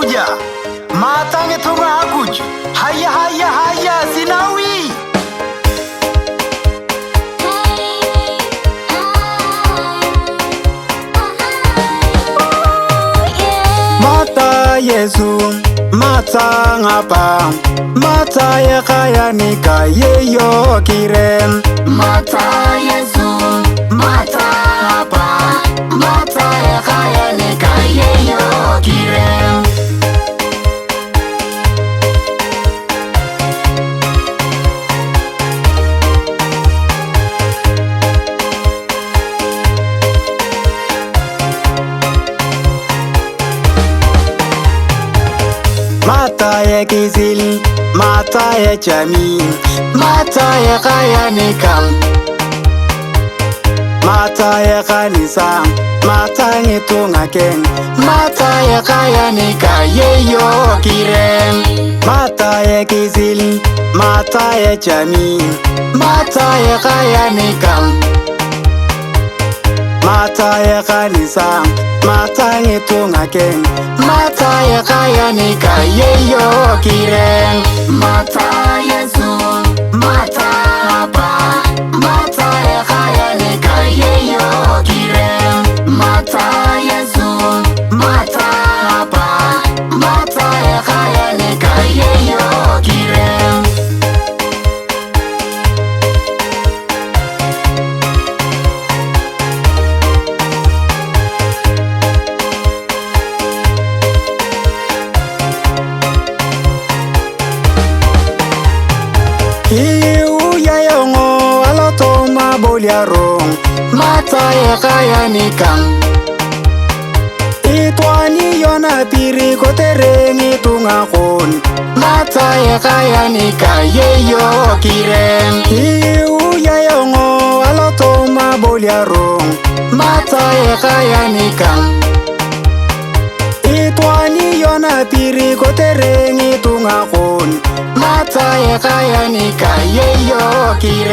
kuja matange tunga akuj haya haya haya sinawi mata Yesu mata ngapa mata ya kaya nika yeyo kirem mata Yesu mata ngapa mata ya kaya nika yeyo kirem mata ya kizil mata ya jami mata ya kaya nikam mata ya kanisa mata ngitunga ken mata ya kaya nika yeyo kirem mata ya kizil mata ya jami mata ya kaya nikam mata ya kanisa mata ngitunga ken mata ya kaya nika yeyo kirem mata Yesu mata ngapa mata ya kaya nika yeyo kirem mata Yesu mata ngapa mata ya kaya nika yeyo kirem Iuya yongo alotoma boliarong mata ya kaya nikang itwani yona piri koterengi tungakon mata ya kaya nika yeyo kirem Iuya yongo alotoma boliarong mata ya kaya nikang itwani yona piri koterengi tungakon mata ya kaya nika yeyo kirem